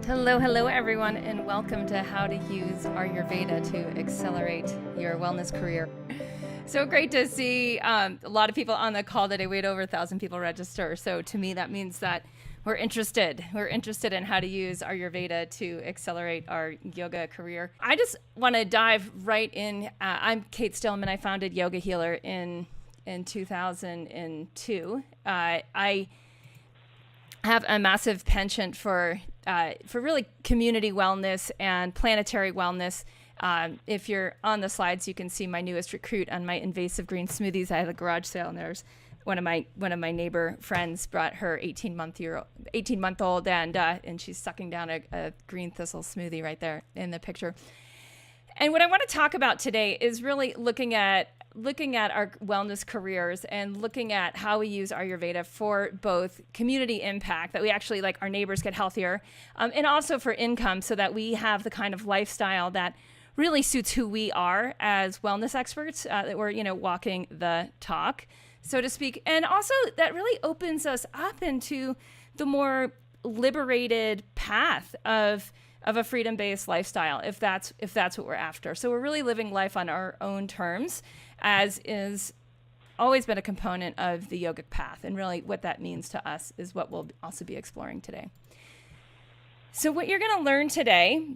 Hello everyone, and welcome to How to Use Ayurveda to Accelerate Your Wellness Career. So great to see a lot of people on the call today. We had over 1,000 people register. So to me, that means that we're interested. We're interested in how to use Ayurveda to accelerate our yoga career. I just want to dive right in. I'm Kate Stillman. I founded Yoga Healer in 2002. I have a massive penchant for really community wellness and planetary wellness. If you're on the slides, you can see my newest recruit on my invasive green smoothies. I had a garage sale, and there's one of my neighbor friends brought her 18-month-old, and she's sucking down a green thistle smoothie right there in the picture. And what I want to talk about today is really looking at our wellness careers and looking at how we use Ayurveda for both community impact, that we actually, like, our neighbors get healthier, and also for income, so that we have the kind of lifestyle that really suits who we are as wellness experts, that we're, walking the talk, so to speak. And also that really opens us up into the more liberated path of a freedom-based lifestyle, if that's what we're after. So we're really living life on our own terms, as is always been a component of the yogic path. And really what that means to us is what we'll also be exploring today. So what you're going to learn today,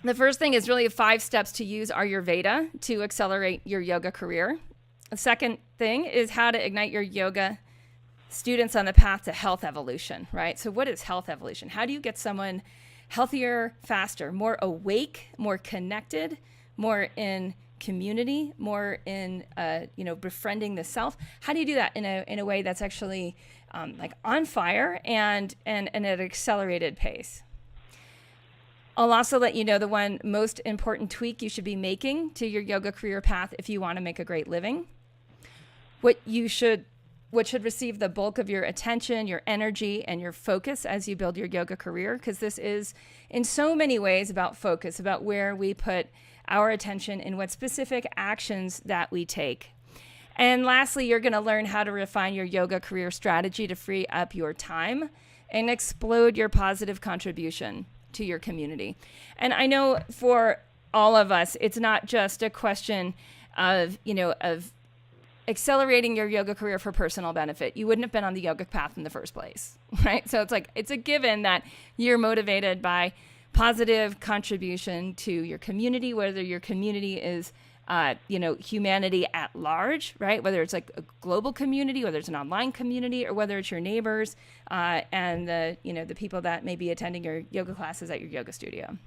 the first thing is really 5 steps to use Ayurveda to accelerate your yoga career. The second thing is how to ignite your yoga students on the path to health evolution, right? So what is health evolution? How do you get someone healthier, faster, more awake, more connected, more in community, more in befriending the self? How do you do that in a way that's actually on fire and at an accelerated pace? I'll also let you know the one most important tweak you should be making to your yoga career path if you want to make a great living. What should receive the bulk of your attention, your energy, and your focus as you build your yoga career, because this is in so many ways about focus, about where we put our attention and what specific actions that we take. And lastly, you're going to learn how to refine your yoga career strategy to free up your time and explode your positive contribution to your community. And I know for all of us, it's not just a question of accelerating your yoga career for personal benefit. You wouldn't have been on the yoga path in the first place, right? So it's a given that you're motivated by positive contribution to your community, whether your community is, humanity at large, right? Whether it's like a global community, whether it's an online community, or whether it's your neighbors and the people that may be attending your yoga classes at your yoga studio.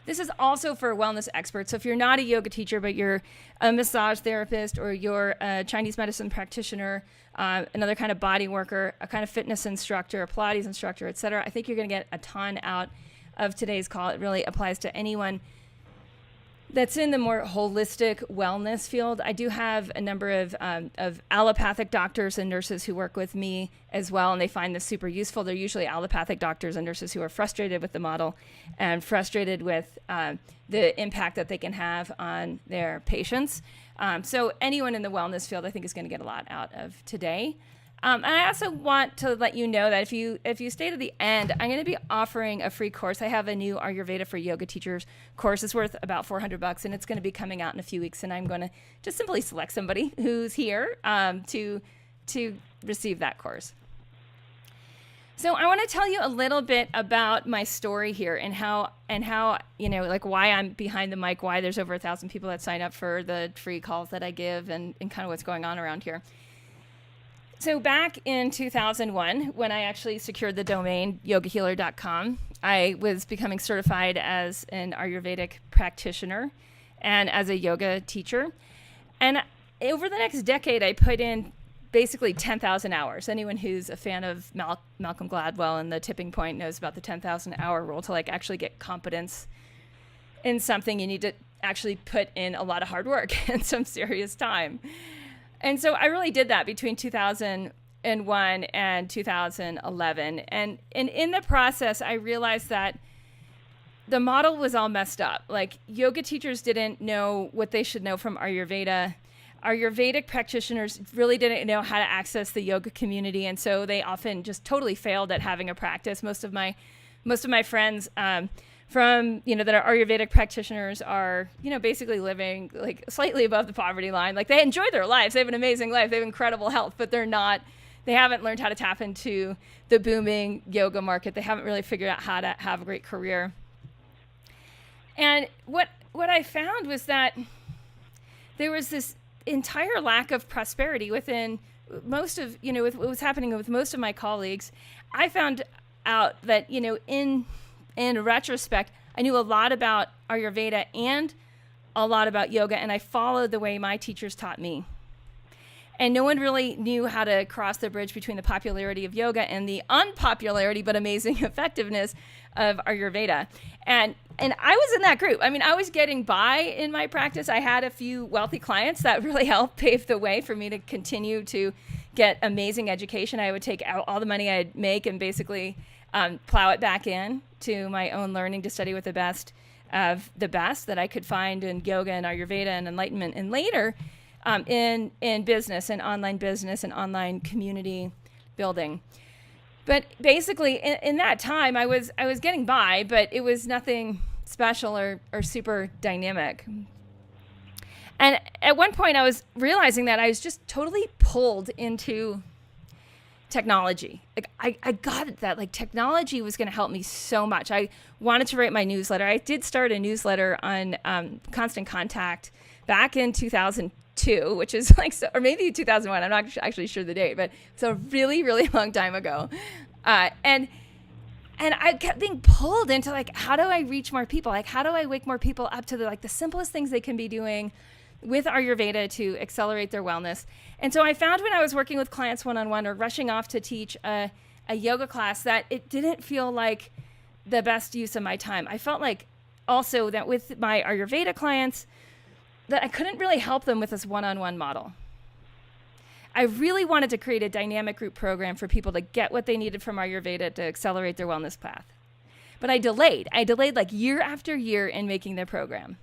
This is also for wellness experts. So if you're not a yoga teacher, but you're a massage therapist, or you're a Chinese medicine practitioner, another kind of body worker, a kind of fitness instructor, a Pilates instructor, et cetera, I think you're going to get a ton out of today's call. It really applies to anyone that's in the more holistic wellness field. I do have a number of allopathic doctors and nurses who work with me as well, and they find this super useful. They're usually allopathic doctors and nurses who are frustrated with the model and frustrated with the impact that they can have on their patients. So anyone in the wellness field, I think, is going to get a lot out of today. And I also want to let you know that if you stay to the end, I'm going to be offering a free course. I have a new Ayurveda for Yoga Teachers course. It's worth about $400, and it's going to be coming out in a few weeks. And I'm going to just simply select somebody who's here to receive that course. So I want to tell you a little bit about my story here and how why I'm behind the mic, why there's over 1,000 people that sign up for the free calls that I give, and kind of what's going on around here. So back in 2001, when I actually secured the domain yogahealer.com, I was becoming certified as an Ayurvedic practitioner and as a yoga teacher. And over the next decade, I put in basically 10,000 hours. Anyone who's a fan of Malcolm Gladwell and The Tipping Point knows about the 10,000 hour rule. To actually get competence in something, you need to actually put in a lot of hard work and some serious time. And so I really did that between 2001 and 2011. And in the process, I realized that the model was all messed up. Yoga teachers didn't know what they should know from Ayurveda. Ayurvedic practitioners really didn't know how to access the yoga community. And so they often just totally failed at having a practice. Most of my most of my friends from, that are Ayurvedic practitioners are, basically living like slightly above the poverty line. Like they enjoy their lives. They have an amazing life. They have incredible health, but they haven't learned how to tap into the booming yoga market. They haven't really figured out how to have a great career. And what I found was that there was this entire lack of prosperity within most of, with what was happening with most of my colleagues. I found out that, in retrospect, I knew a lot about Ayurveda and a lot about yoga, and I followed the way my teachers taught me. And no one really knew how to cross the bridge between the popularity of yoga and the unpopularity but amazing effectiveness of Ayurveda. And I was in that group. I mean, I was getting by in my practice. I had a few wealthy clients that really helped pave the way for me to continue to get amazing education. I would take out all the money I'd make and basically plow it back in to my own learning to study with the best of the best that I could find in yoga and Ayurveda and enlightenment. And later, in business and online community building. But basically in that time I was getting by, but it was nothing special or super dynamic. And at one point I was realizing that I was just totally pulled into technology. Like I got it that like technology was going to help me so much. I wanted to write my newsletter. I did start a newsletter on Constant Contact back in 2002, which is like, or maybe 2001. I'm not actually sure the date, but it's a really, really long time ago. And I kept being pulled into like, how do I reach more people? Like, how do I wake more people up to the simplest things they can be doing with Ayurveda to accelerate their wellness? And so I found when I was working with clients one-on-one or rushing off to teach a yoga class that it didn't feel like the best use of my time. I felt like also that with my Ayurveda clients that I couldn't really help them with this one-on-one model. I really wanted to create a dynamic group program for people to get what they needed from Ayurveda to accelerate their wellness path. But I delayed like year after year in making their program.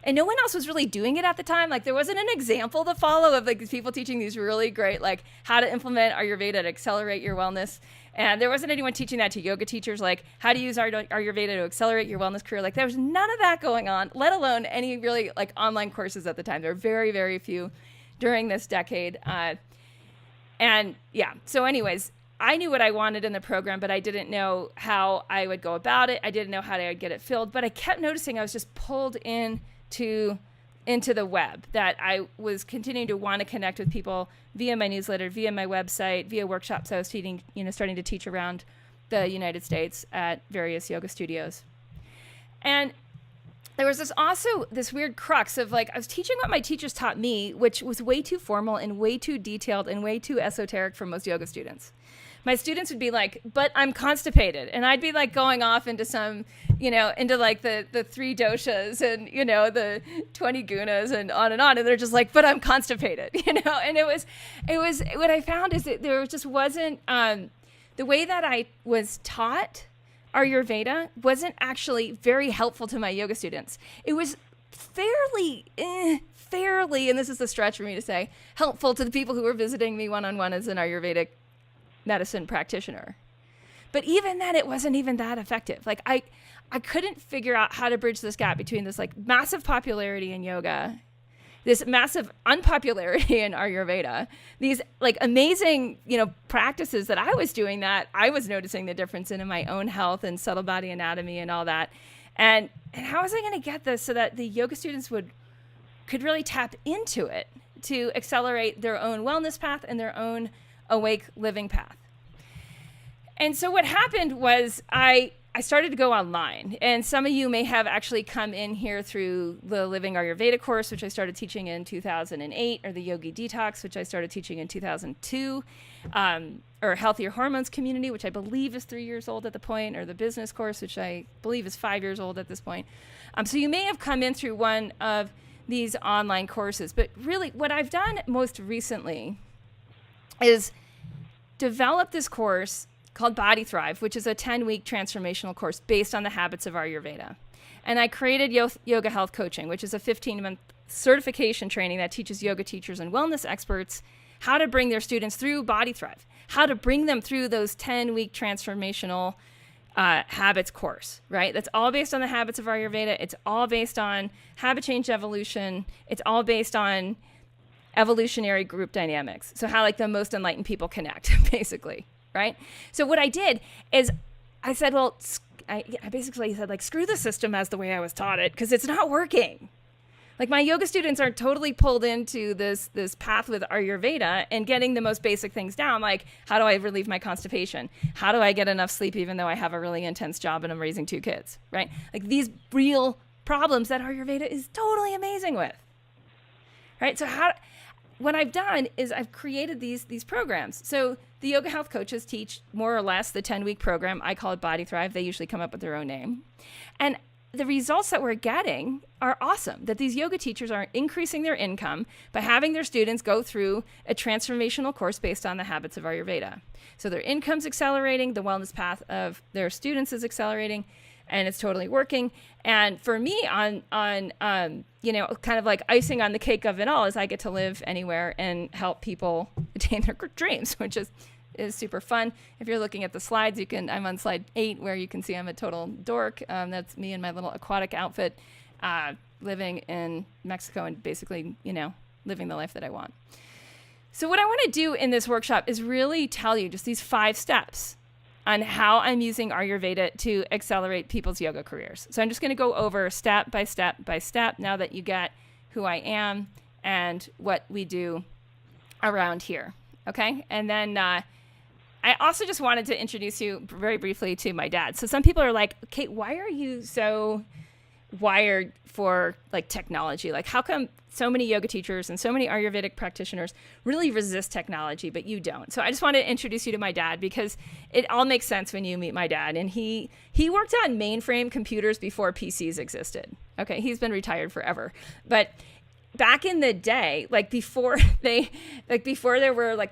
And no one else was really doing it at the time. Like there wasn't an example to follow of like these people teaching these really great, like how to implement Ayurveda to accelerate your wellness. And there wasn't anyone teaching that to yoga teachers, like how to use Ayurveda to accelerate your wellness career. Like there was none of that going on, let alone any really like online courses at the time. There were very, very few during this decade. And yeah, so anyways, I knew what I wanted in the program, but I didn't know how I would go about it. I didn't know how to get it filled, but I kept noticing I was just pulled into the web, that I was continuing to want to connect with people via my newsletter, via my website, via workshops I was teaching, starting to teach around the United States at various yoga studios. And there was this weird crux of like, I was teaching what my teachers taught me, which was way too formal and way too detailed and way too esoteric for most yoga students. My students would be like, but I'm constipated. And I'd be like going off into some, into like the 3 doshas and, the 20 gunas and on. And they're just like, but I'm constipated, And it was what I found is that there just wasn't, the way that I was taught Ayurveda wasn't actually very helpful to my yoga students. It was fairly, and this is a stretch for me to say, helpful to the people who were visiting me one-on-one as an Ayurvedic medicine practitioner. But even then, it wasn't even that effective. Like I couldn't figure out how to bridge this gap between this like massive popularity in yoga, this massive unpopularity in Ayurveda, these like amazing, practices that I was doing that I was noticing the difference in my own health and subtle body anatomy and all that. And how was I going to get this so that the yoga students could really tap into it to accelerate their own wellness path and their own awake living path? And so what happened was I started to go online, and some of you may have actually come in here through the Living Ayurveda course, which I started teaching in 2008, or the Yogi Detox, which I started teaching in 2002, or Healthier Hormones Community, which I believe is 3 years old at the point, or the business course, which I believe is 5 years old at this point. So you may have come in through one of these online courses, but really what I've done most recently is develop this course called Body Thrive, which is a 10-week transformational course based on the habits of Ayurveda. And I created Yoga Health Coaching, which is a 15-month certification training that teaches yoga teachers and wellness experts how to bring their students through Body Thrive, how to bring them through those 10-week transformational habits course, right? That's all based on the habits of Ayurveda. It's all based on habit change evolution. It's all based on evolutionary group dynamics. So how like the most enlightened people connect, basically, right? So what I did is I said, well, I basically said like, screw the system as the way I was taught it, because it's not working. Like my yoga students are totally pulled into this path with Ayurveda and getting the most basic things down. Like, how do I relieve my constipation? How do I get enough sleep even though I have a really intense job and I'm raising 2 kids, right? Like these real problems that Ayurveda is totally amazing with, right? So what I've done is I've created these programs. So the yoga health coaches teach more or less the 10-week program. I call it Body Thrive. They usually come up with their own name. And the results that we're getting are awesome, that these yoga teachers are increasing their income by having their students go through a transformational course based on the habits of Ayurveda. So their income's accelerating, the wellness path of their students is accelerating, and it's totally working. And for me, on kind of like icing on the cake of it all, is I get to live anywhere and help people attain their dreams, which is super fun. If you're looking at the slides, I'm on slide 8 where you can see I'm a total dork. That's me in my little aquatic outfit, living in Mexico and basically, living the life that I want. So what I want to do in this workshop is really tell you just these 5 steps on how I'm using Ayurveda to accelerate people's yoga careers. So I'm just going to go over step by step by step now that you get who I am and what we do around here. Okay? And then I also just wanted to introduce you very briefly to my dad. So some people are like, Kate, why are you so wired for like technology? Like how come so many yoga teachers and so many Ayurvedic practitioners really resist technology, but you don't? So I just wanted to introduce you to my dad because it all makes sense when you meet my dad. And he worked on mainframe computers before PCs existed. Okay, he's been retired forever. But back in the day, before there were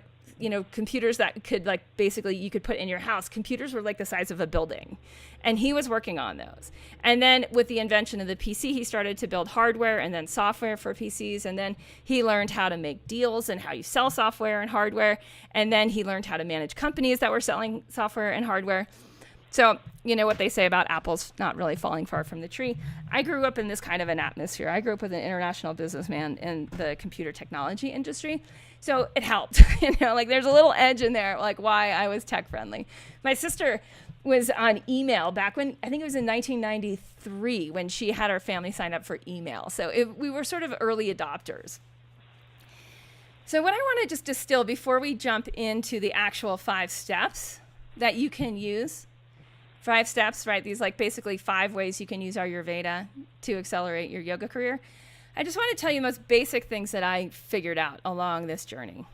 computers that could basically you could put in your house, computers were like the size of a building. And he was working on those. And then with the invention of the PC, he started to build hardware and then software for PCs. And then he learned how to make deals and how you sell software and hardware. And then he learned how to manage companies that were selling software and hardware. So, you know what they say about apples not really falling far from the tree. I grew up in this kind of an atmosphere. I grew up with an international businessman in the computer technology industry. So it helped, there's a little edge in there, why I was tech friendly. My sister was on email back when, I think it was in 1993 when she had our family sign up for email. So we were sort of early adopters. So what I want to just distill before we jump into the actual 5 steps that you can use, 5 steps, right? These basically 5 ways you can use Ayurveda to accelerate your yoga career. I just want to tell you the most basic things that I figured out along this journey.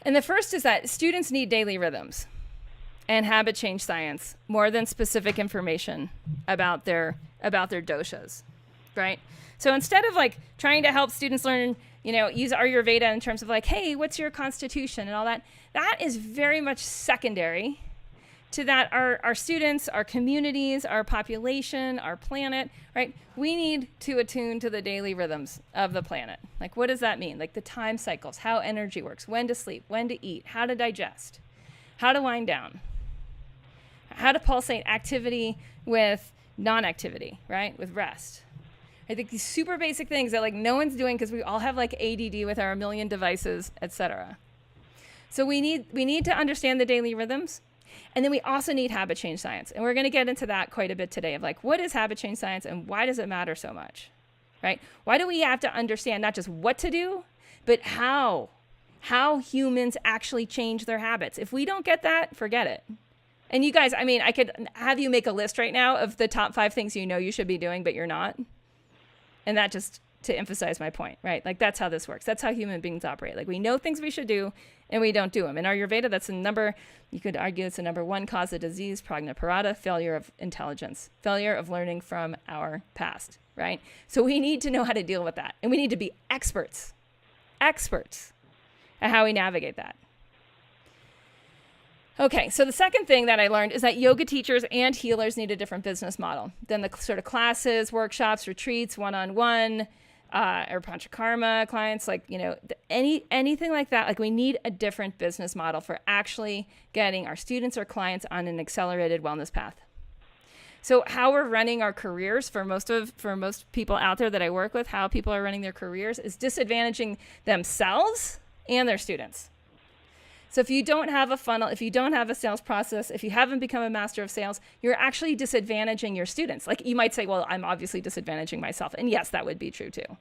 And the first is that students need daily rhythms and habit change science more than specific information about their doshas, right? So instead of trying to help students learn, use Ayurveda in terms of hey, what's your constitution and all that, that is very much secondary to that our students, our communities, our population, our planet, right? We need to attune to the daily rhythms of the planet. What does that mean? The time cycles, how energy works, when to sleep, when to eat, how to digest, how to wind down, how to pulsate activity with non-activity, right? With rest. I think these super basic things that no one's doing because we all have ADD with our million devices, etc. So we need to understand the daily rhythms. And then we also need habit change science. And we're going to get into that quite a bit today of what is habit change science and why does it matter so much, right? Why do we have to understand not just what to do, but how humans actually change their habits? If we don't get that, forget it. And you guys, I could have you make a list right now of the top 5 things you should be doing, but you're not. And that just to emphasize my point, right? That's how this works. That's how human beings operate. We know things we should do and we don't do them. In Ayurveda, that's you could argue it's the number 1 cause of disease, prajnaparada, failure of intelligence, failure of learning from our past, right? So we need to know how to deal with that. And we need to be experts at how we navigate that. Okay, so the second thing that I learned is that yoga teachers and healers need a different business model than the sort of classes, workshops, retreats, one-on-one, or Panchakarma clients, like, anything like that. Like, we need a different business model for actually getting our students or clients on an accelerated wellness path. So how we're running our careers for most people out there that I work with, how people are running their careers is disadvantaging themselves and their students. So if you don't have a funnel, if you don't have a sales process, if you haven't become a master of sales, you're actually disadvantaging your students. Like, you might say, well, I'm obviously disadvantaging myself. And yes, that would be true too.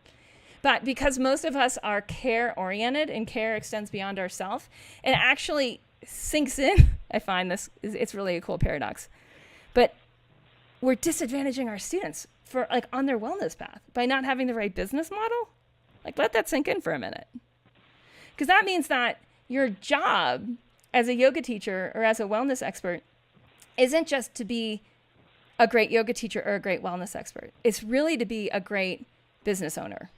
But because most of us are care oriented and care extends beyond ourselves, it actually sinks in. I find it's really a cool paradox. But we're disadvantaging our students for, like, on their wellness path by not having the right business model. Like, let that sink in for a minute. Because that means that your job as a yoga teacher or as a wellness expert isn't just to be a great yoga teacher or a great wellness expert. It's really to be a great business owner,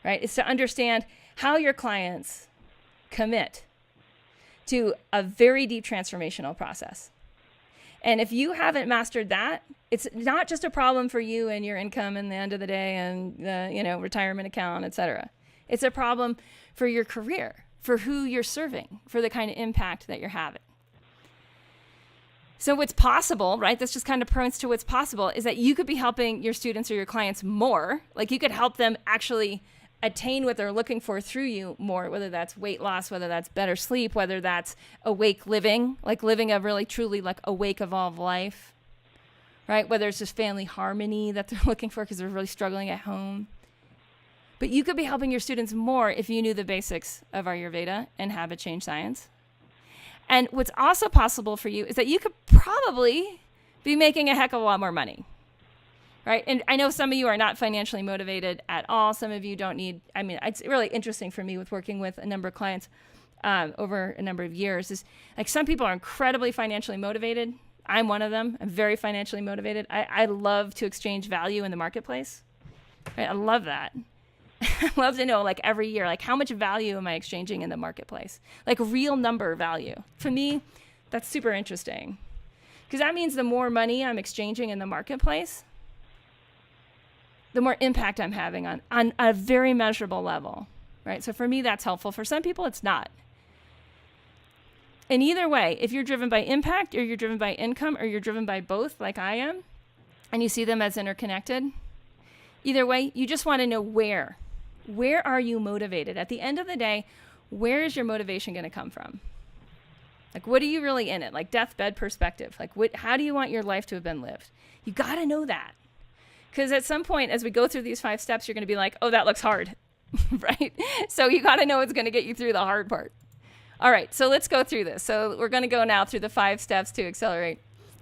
right? It's to understand how your clients commit to a very deep transformational process. And if you haven't mastered that, it's not just a problem for you and your income in the end of the day and the, retirement account, et cetera. It's a problem for your career, for who you're serving, for the kind of impact that you're having. So what's possible, right? This just kind of points to what's possible, is that you could be helping your students or your clients more. Like, you could help them actually attain what they're looking for through you more, whether that's weight loss, whether that's better sleep, whether that's awake living, like living a really truly like awake evolved life, right? Whether it's just family harmony that they're looking for because they're really struggling at home. But you could be helping your students more if you knew the basics of Ayurveda and habit change science. And what's also possible for you is that you could probably be making a heck of a lot more money. Right. And I know some of you are not financially motivated at all. Some of you don't need, it's really interesting for me with working with a number of clients over a number of years is, like, some people are incredibly financially motivated. I'm one of them. I'm very financially motivated. I love to exchange value in the marketplace. Right? I love that. I love to know, like, every year, like, how much value am I exchanging in the marketplace? Like, real number value. For me, that's super interesting because that means the more money I'm exchanging in the marketplace, the more impact I'm having on a very measurable level, right? So for me, that's helpful. For some people, it's not. And either way, if you're driven by impact or you're driven by income or you're driven by both, like I am, and you see them as interconnected, either way, you just want to know where are you motivated? At the end of the day, where is your motivation going to come from? Like, what are you really in it? Like, deathbed perspective. Like, how do you want your life to have been lived? You got to know that. Because at some point, as we go through these 5 steps, you're going to be like, oh, that looks hard, right? So you got to know what's going to get you through the hard part. All right, so let's go through this. So we're going to go now through the 5 steps to accelerate,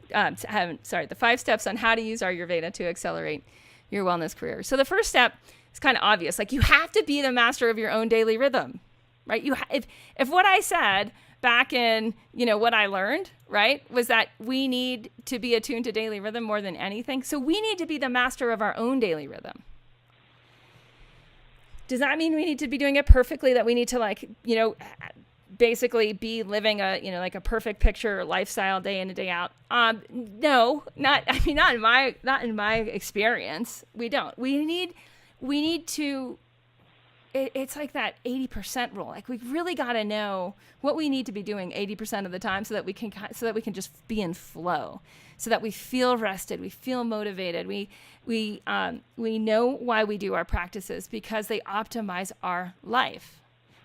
the 5 steps on how to use Ayurveda to accelerate your wellness career. So the first step is kind of obvious. Like, you have to be the master of your own daily rhythm, right? If what I said back in, what I learned, right, was that we need to be attuned to daily rhythm more than anything. So we need to be the master of our own daily rhythm. Does that mean we need to be doing it perfectly, that we need to, basically be living a perfect picture lifestyle day in and day out? No, not in my experience. We don't. We need to, it's like that 80% rule. Like, we really got to know what we need to be doing 80% of the time so that we can just be in flow, so that we feel rested, we feel motivated. We know why we do our practices, because they optimize our life,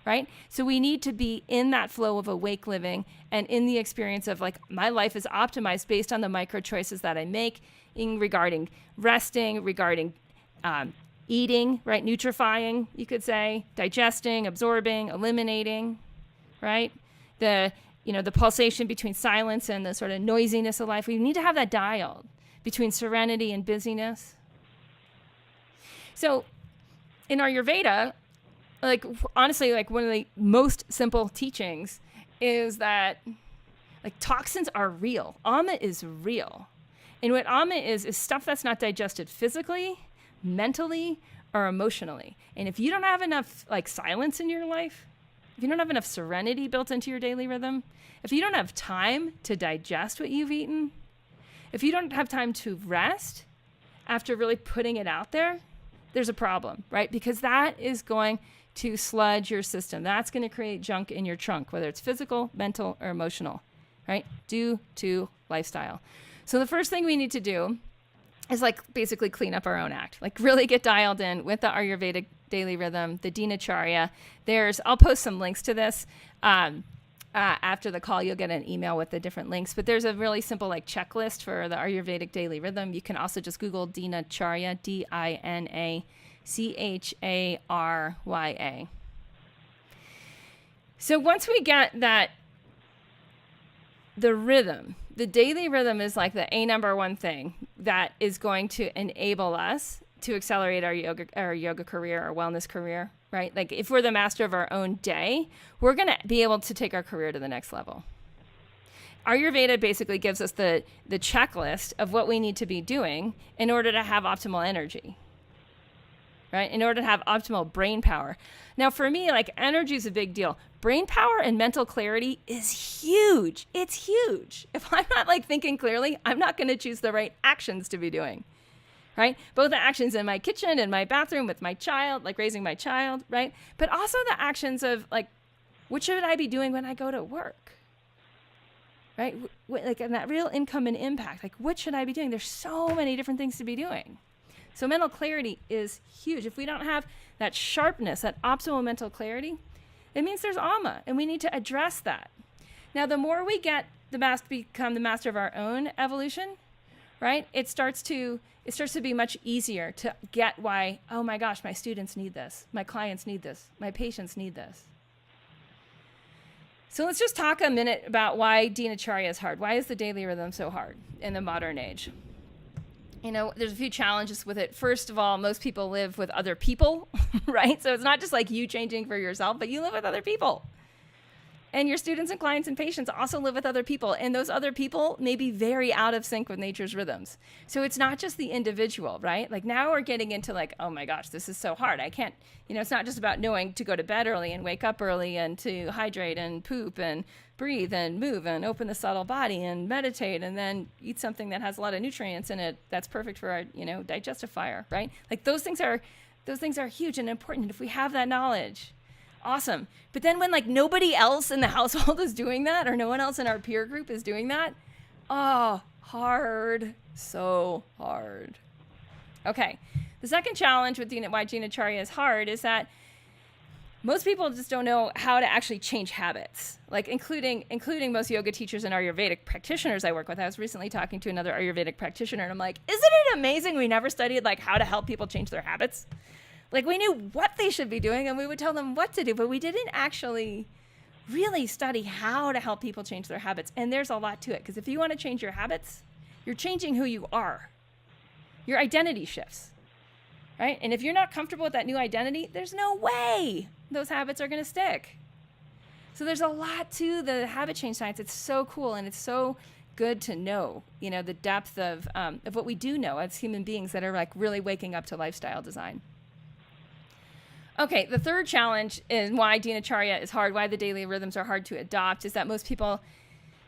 right? So we need to be in that flow of awake living and in the experience of, like, my life is optimized based on the micro choices that I make regarding resting, regarding eating, right? Nutrifying, you could say, digesting, absorbing, eliminating, right? The pulsation between silence and the sort of noisiness of life. We need to have that dialed between serenity and busyness. So in Ayurveda, like, honestly, like, one of the most simple teachings is that, like, toxins are real. Ama is real. And what ama is stuff that's not digested physically, mentally, or emotionally. And if you don't have enough, like, silence in your life, if you don't have enough serenity built into your daily rhythm, if you don't have time to digest what you've eaten, if you don't have time to rest after really putting it out there, there's a problem, right? Because that is going to sludge your system. That's going to create junk in your trunk, whether it's physical, mental, or emotional, right? Due to lifestyle. So the first thing we need to do is like basically clean up our own act, like really get dialed in with the Ayurvedic daily rhythm, the Dinacharya. I'll post some links to this. After the call, you'll get an email with the different links, but there's a really simple like checklist for the Ayurvedic daily rhythm. You can also just Google Dinacharya, Dinacharya. So once we get that, the rhythm, the daily rhythm is like the number one thing that is going to enable us to accelerate our yoga career, our wellness career, right? Like if we're the master of our own day, we're going to be able to take our career to the next level. Ayurveda basically gives us the checklist of what we need to be doing in order to have optimal energy, right? In order to have optimal brain power. Now, for me, like energy is a big deal. Brain power and mental clarity is huge. It's huge. If I'm not like thinking clearly, I'm not going to choose the right actions to be doing, right? Both the actions in my kitchen, in my bathroom with my child, like raising my child, right? But also the actions of like, what should I be doing when I go to work, right? Like and that real income and impact, like what should I be doing? There's so many different things to be doing. So mental clarity is huge. If we don't have that sharpness, that optimal mental clarity, it means there's ama, and we need to address that. Now, the more we become the master of our own evolution, right? It starts to be much easier to get why, oh my gosh, my students need this, my clients need this, my patients need this. So let's just talk a minute about why Dinacharya is hard. Why is the daily rhythm so hard in the modern age? You know, there's a few challenges with it. First of all, most people live with other people, right? So it's not just like you changing for yourself, but you live with other people. And your students and clients and patients also live with other people. And those other people may be very out of sync with nature's rhythms. So it's not just the individual, right? Like now we're getting into like, oh my gosh, this is so hard. I can't, it's not just about knowing to go to bed early and wake up early and to hydrate and poop and breathe and move and open the subtle body and meditate and then eat something that has a lot of nutrients in it that's perfect for our, digestive fire, right? Like those things are huge and important. If we have that knowledge, awesome. But then when like nobody else in the household is doing that or no one else in our peer group is doing that, hard, so hard. Okay. The second challenge with why Dinacharya is hard is that most people just don't know how to actually change habits, like including most yoga teachers and Ayurvedic practitioners I work with. I was recently talking to another Ayurvedic practitioner and I'm like, isn't it amazing we never studied like how to help people change their habits? Like we knew what they should be doing and we would tell them what to do, but we didn't actually really study how to help people change their habits. And there's a lot to it because if you want to change your habits, you're changing who you are. Your identity shifts, right? And if you're not comfortable with that new identity, there's no way those habits are going to stick. So there's a lot to the habit change science. It's so cool and it's so good to know, the depth of what we do know as human beings that are like really waking up to lifestyle design. Okay, the third challenge is why Dinacharya is hard, why the daily rhythms are hard to adopt, is that most people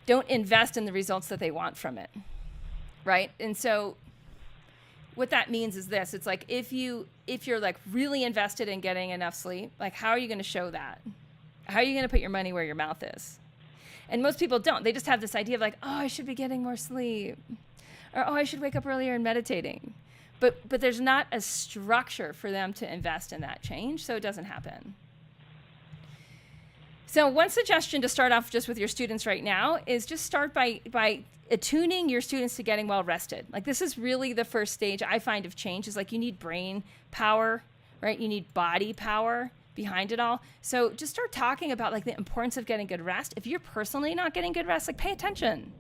don't invest in the results that they want from it, right? And so what that means is this. It's like if you're like really invested in getting enough sleep, like how are you going to show that? How are you going to put your money where your mouth is? And most people don't. They just have this idea of like, oh, I should be getting more sleep. Or, oh, I should wake up earlier and meditating. But there's not a structure for them to invest in that change, so it doesn't happen. So one suggestion to start off just with your students right now is just start by attuning your students to getting well rested. Like this is really the first stage I find of change is like you need brain power, right? You need body power behind it all. So just start talking about like the importance of getting good rest. If you're personally not getting good rest, like pay attention.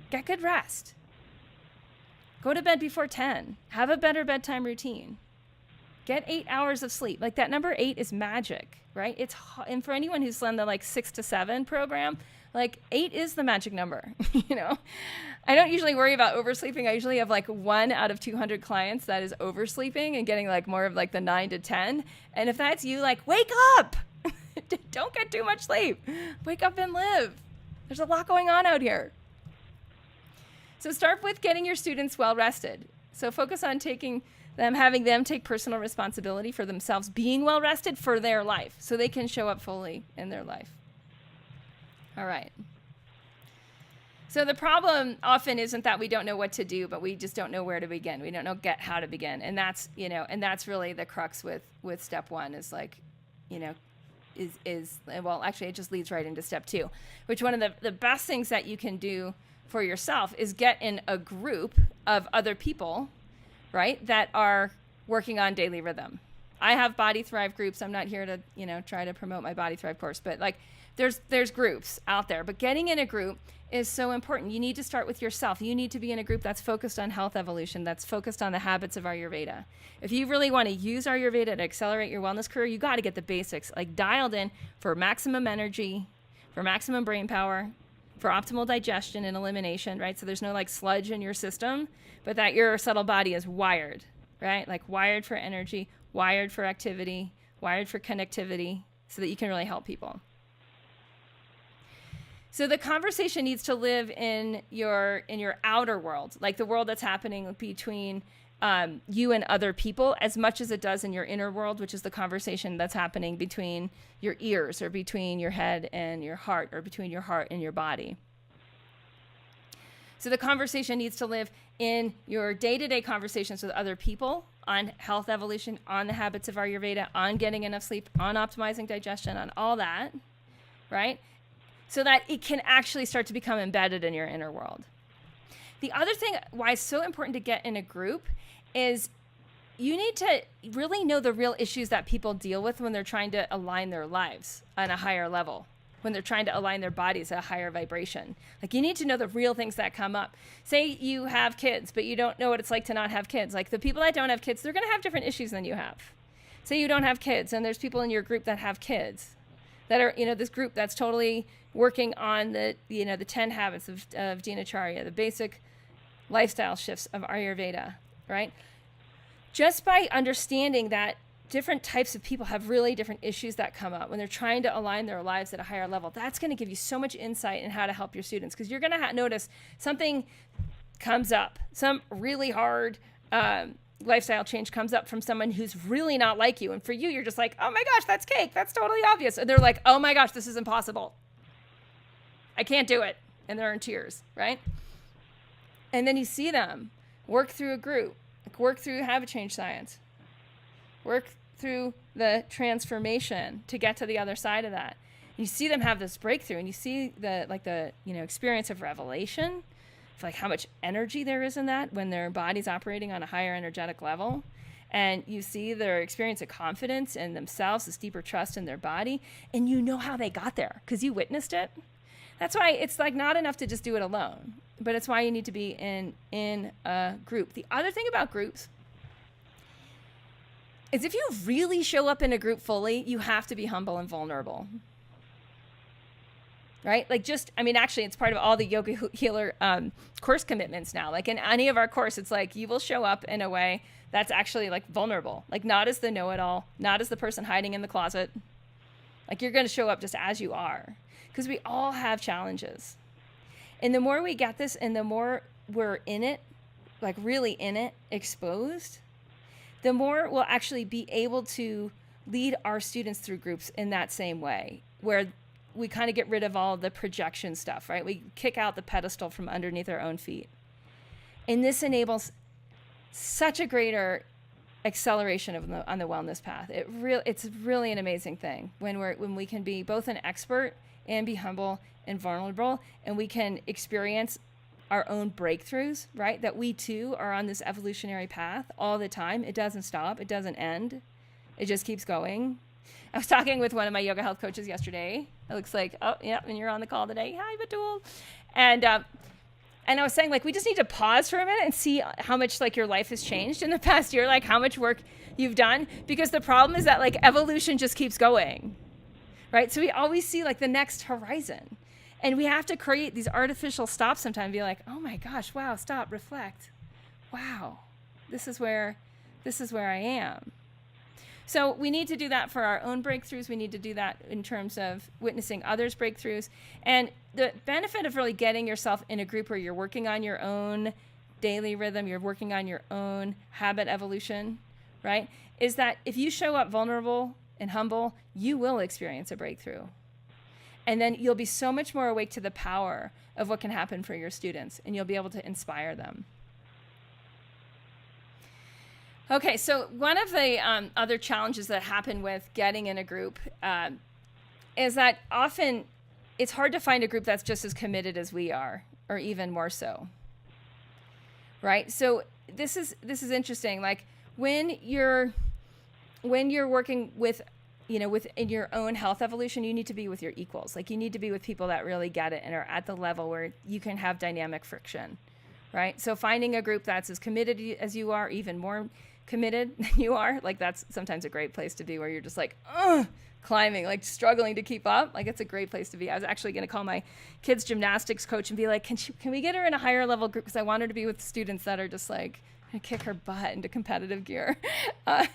Get good rest. Go to bed before 10. Have a better bedtime routine. Get 8 hours of sleep. Like that number 8 is magic, right? And for anyone who's done the like 6 to 7 program, like 8 is the magic number, I don't usually worry about oversleeping. I usually have like 1 out of 200 clients that is oversleeping and getting like more of like the 9 to 10. And if that's you, like wake up. Don't get too much sleep. Wake up and live. There's a lot going on out here. So start with getting your students well rested. So focus on taking having them take personal responsibility for themselves being well rested for their life so they can show up fully in their life. All right. So the problem often isn't that we don't know what to do, but we just don't know where to begin. We don't know how to begin. And that's, and that's really the crux with step one is like, well, actually it just leads right into step two, which one of the best things that you can do for yourself is get in a group of other people, right, that are working on daily rhythm. I have Body Thrive groups. I'm not here to, try to promote my Body Thrive course, but like there's groups out there, but getting in a group is so important. You need to start with yourself. You need to be in a group that's focused on health evolution, that's focused on the habits of Ayurveda. If you really want to use Ayurveda to accelerate your wellness career, you got to get the basics like dialed in for maximum energy, for maximum brain power, for optimal digestion and elimination, right? So there's no like sludge in your system, but that your subtle body is wired, right? Like wired for energy, wired for activity, wired for connectivity, so that you can really help people. So the conversation needs to live in your outer world, like the world that's happening between you and other people, as much as it does in your inner world, which is the conversation that's happening between your ears or between your head and your heart or between your heart and your body. So the conversation needs to live in your day-to-day conversations with other people on health evolution, on the habits of Ayurveda, on getting enough sleep, on optimizing digestion, on all that, right? So that it can actually start to become embedded in your inner world. The other thing why it's so important to get in a group is you need to really know the real issues that people deal with when they're trying to align their lives on a higher level, when they're trying to align their bodies at a higher vibration. Like you need to know the real things that come up. Say you have kids, but you don't know what it's like to not have kids. Like the people that don't have kids, they're going to have different issues than you have. Say you don't have kids and there's people in your group that have kids that are, this group that's totally working on the 10 habits of Dinacharya, the basic lifestyle shifts of Ayurveda, right? Just by understanding that different types of people have really different issues that come up when they're trying to align their lives at a higher level, that's going to give you so much insight in how to help your students, because you're going to notice something comes up, some really hard lifestyle change comes up from someone who's really not like you. And for you, you're just like, oh my gosh, that's cake. That's totally obvious. And they're like, oh my gosh, this is impossible. I can't do it. And they're in tears, right? And then you see them work through a group, work through habit change science, work through the transformation to get to the other side of that. And you see them have this breakthrough, and you see the experience of revelation, for like how much energy there is in that when their body's operating on a higher energetic level. And you see their experience of confidence in themselves, this deeper trust in their body, and you know how they got there because you witnessed it. That's why it's like not enough to just do it alone, but it's why you need to be in a group. The other thing about groups is if you really show up in a group fully, you have to be humble and vulnerable. Right? Like actually it's part of all the Yoga Healer course commitments now. Like in any of our course, it's like you will show up in a way that's actually like vulnerable, like not as the know-it-all, not as the person hiding in the closet. Like you're going to show up just as you are, because we all have challenges. And the more we get this and the more we're in it, like really in it, exposed, the more we'll actually be able to lead our students through groups in that same way, where we kind of get rid of all the projection stuff, right? We kick out the pedestal from underneath our own feet. And this enables such a greater acceleration on the wellness path. It's really an amazing thing when we can be both an expert and be humble and vulnerable, and we can experience our own breakthroughs, right? That we too are on this evolutionary path all the time. It doesn't stop. It doesn't end. It just keeps going. I was talking with one of my yoga health coaches yesterday. It looks like, oh, yeah, and you're on the call today. Hi, Batul. And I was saying, like, we just need to pause for a minute and see how much, like, your life has changed in the past year, like, how much work you've done. Because the problem is that, like, evolution just keeps going, right? So we always see, like, the next horizon. And we have to create these artificial stops sometimes and be like, oh, my gosh, wow, stop, reflect. Wow, this is where I am. So we need to do that for our own breakthroughs. We need to do that in terms of witnessing others' breakthroughs. And the benefit of really getting yourself in a group where you're working on your own daily rhythm, you're working on your own habit evolution, right? Is that if you show up vulnerable and humble, you will experience a breakthrough. And then you'll be so much more awake to the power of what can happen for your students, and you'll be able to inspire them. Okay, so one of the other challenges that happen with getting in a group is that often it's hard to find a group that's just as committed as we are, or even more so, right? So this is interesting. Like when you're working with, within your own health evolution, you need to be with your equals. Like you need to be with people that really get it and are at the level where you can have dynamic friction, right? So finding a group that's as committed as you are, even more committed than you are, like that's sometimes a great place to be, where you're just like, climbing, like struggling to keep up. Like it's a great place to be. I was actually going to call my kids gymnastics coach and be like, can we get her in a higher level group? Because I want her to be with students that are just like gonna kick her butt into competitive gear. It's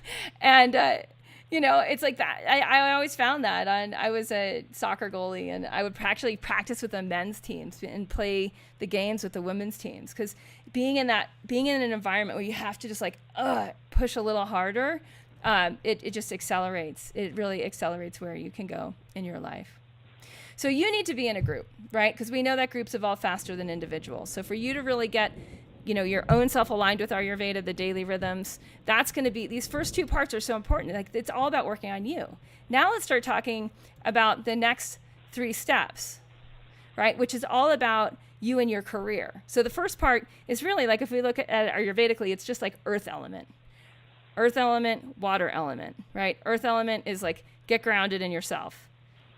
like that. I always found that. And I was a soccer goalie, and I would actually practice with the men's teams and play the games with the women's teams. Because being in an environment where you have to just like push a little harder, it just accelerates. It really accelerates where you can go in your life. So you need to be in a group, right? Because we know that groups evolve faster than individuals. So for you to really get, your own self aligned with Ayurveda, the daily rhythms, that's going to be, these first two parts are so important. Like it's all about working on you. Now let's start talking about the next 3 steps, right? Which is all about you and your career. So the first part is really like, if we look at it Ayurvedically, it's just like earth element. Earth element, water element, right? Earth element is like get grounded in yourself.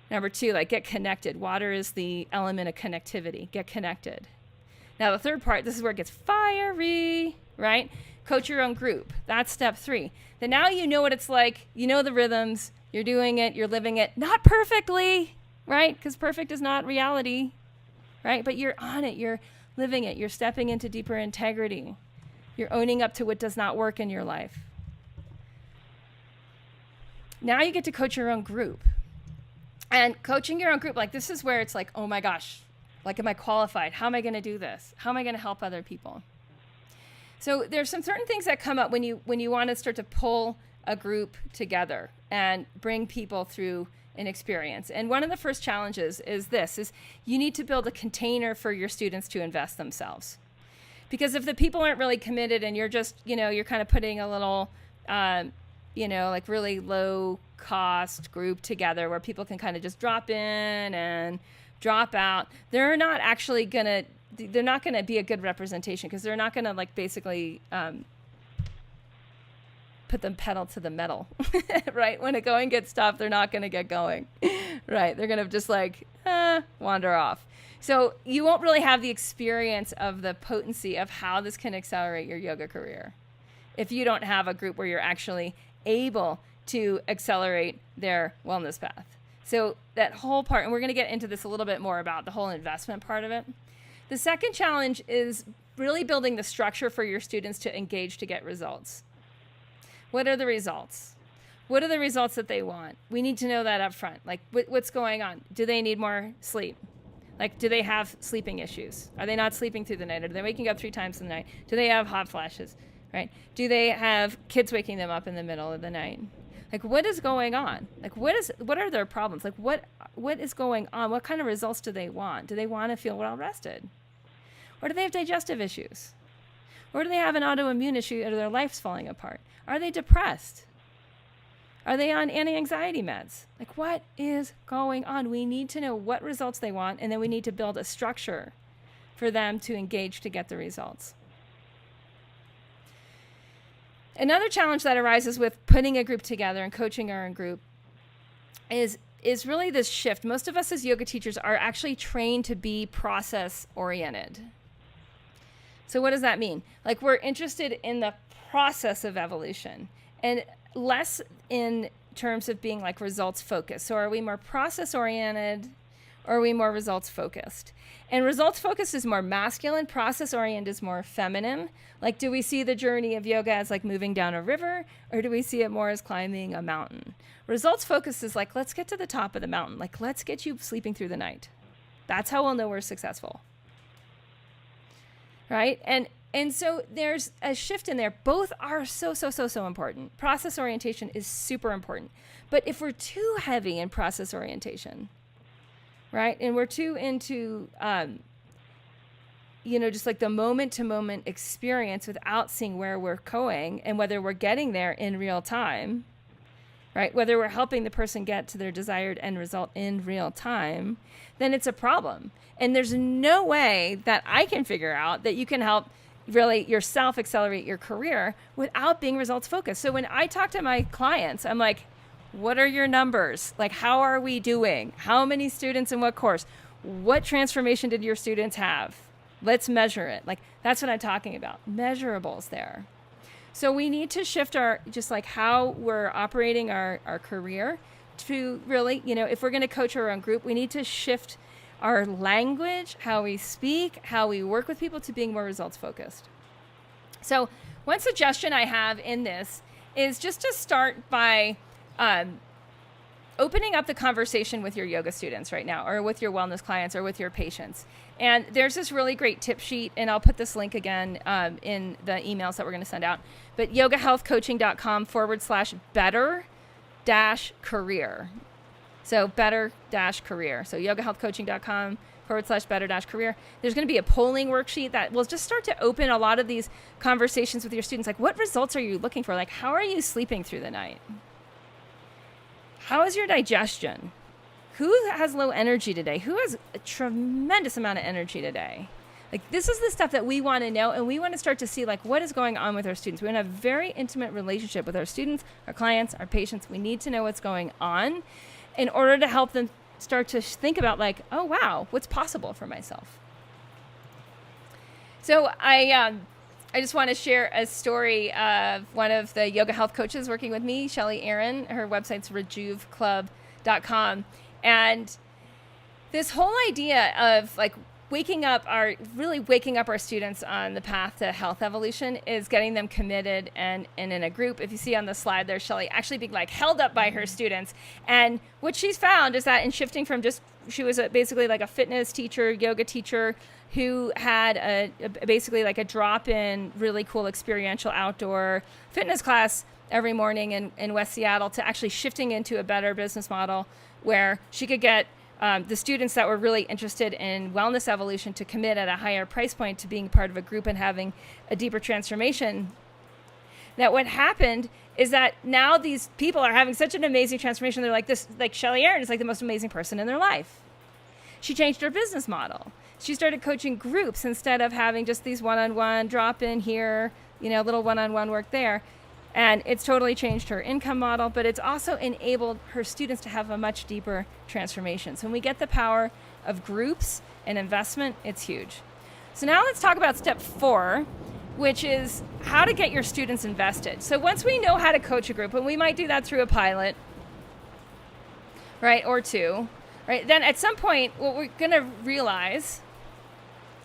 Number 2, like get connected. Water is the element of connectivity. Get connected. Now the third part, this is where it gets fiery, right? Coach your own group. That's step 3. Then now you know what it's like. You know the rhythms. You're doing it. You're living it. Not perfectly, right? Because perfect is not reality, right? But you're on it. You're living it. You're stepping into deeper integrity. You're owning up to what does not work in your life. Now you get to coach your own group. And coaching your own group, like this is where it's like, oh my gosh, like am I qualified? How am I going to do this? How am I going to help other people? So there's some certain things that come up when you want to start to pull a group together and bring people through an experience. And one of the first challenges is you need to build a container for your students to invest themselves. Because if the people aren't really committed and you're just, you're kind of putting a little, like really low cost group together where people can kind of just drop in and drop out, they're not going to be a good representation, because they're not going to like basically put the pedal to the metal, right? When a going gets tough, they're not going to get going, right? They're going to just like wander off. So you won't really have the experience of the potency of how this can accelerate your yoga career if you don't have a group where you're actually able to accelerate their wellness path. So that whole part, and we're going to get into this a little bit more about the whole investment part of it. The second challenge is really building the structure for your students to engage to get results. What are the results? What are the results that they want? We need to know that up front. Like what's going on? Do they need more sleep? Like, do they have sleeping issues? Are they not sleeping through the night? Are they waking up 3 times in the night? Do they have hot flashes? Right? Do they have kids waking them up in the middle of the night? Like, what is going on? Like, what are their problems? Like, what is going on? What kind of results do they want? Do they want to feel well rested? Or do they have digestive issues? Or do they have an autoimmune issue, or their life's falling apart? Are they depressed? Are they on anti-anxiety meds? Like, what is going on? We need to know what results they want, and then we need to build a structure for them to engage to get the results. Another challenge that arises with putting a group together and coaching our own group is really this shift. Most of us as yoga teachers are actually trained to be process-oriented. So what does that mean? Like, we're interested in the process of evolution and less in terms of being like results-focused. So are we more process-oriented, or are we more results-focused? And results-focused is more masculine. Process-oriented is more feminine. Like, do we see the journey of yoga as like moving down a river, or do we see it more as climbing a mountain? Results-focused is like, let's get to the top of the mountain. Like, let's get you sleeping through the night. That's how we'll know we're successful. Right? And And so there's a shift in there. Both are so important. Process orientation is super important. But if we're too heavy in process orientation, right, and we're too into, just like the moment-to-moment experience without seeing where we're going and whether we're getting there in real time, right, whether we're helping the person get to their desired end result in real time, then it's a problem. And there's no way that I can figure out that you can help really yourself accelerate your career without being results focused. So when I talk to my clients, I'm like, what are your numbers? Like, how are we doing? How many students in what course? What transformation did your students have? Let's measure it. Like, that's what I'm talking about. Measurables there. So we need to shift just like how we're operating our career to really, if we're going to coach our own group, we need to shift our language, how we speak, how we work with people to being more results focused. So one suggestion I have in this is just to start by opening up the conversation with your yoga students right now, or with your wellness clients, or with your patients. And there's this really great tip sheet, and I'll put this link again in the emails that we're going to send out. But yogahealthcoaching.com/better-career. So better-career. So yogahealthcoaching.com/better-career. There's going to be a polling worksheet that will just start to open a lot of these conversations with your students. Like, what results are you looking for? Like, how are you sleeping through the night? How is your digestion? Who has low energy today? Who has a tremendous amount of energy today? Like, this is the stuff that we want to know, and we want to start to see, like, what is going on with our students. We want to have a very intimate relationship with our students, our clients, our patients. We need to know what's going on in order to help them start to think about, like, oh, wow, what's possible for myself? So I just want to share a story of one of the yoga health coaches working with me, Shelly Aaron. Her website's rejuveclub.com. And this whole idea of like waking up our students on the path to health evolution is getting them committed and in a group. If you see on the slide there, Shelly actually being like held up by her students. And what she's found is that in shifting from she was basically like a fitness teacher, yoga teacher, who had basically like a drop-in, really cool experiential outdoor fitness class every morning in West Seattle, to actually shifting into a better business model where she could get the students that were really interested in wellness evolution to commit at a higher price point to being part of a group and having a deeper transformation. That what happened is that now these people are having such an amazing transformation. They're like this, like Shelly Aaron is like the most amazing person in their life. She changed her business model. She started coaching groups instead of having just these one-on-one drop in here, little one-on-one work there. And it's totally changed her income model, but it's also enabled her students to have a much deeper transformation. So when we get the power of groups and investment, it's huge. So now let's talk about step 4, which is how to get your students invested. So once we know how to coach a group, and we might do that through a pilot, right, or 2, right, then at some point what we're going to realize,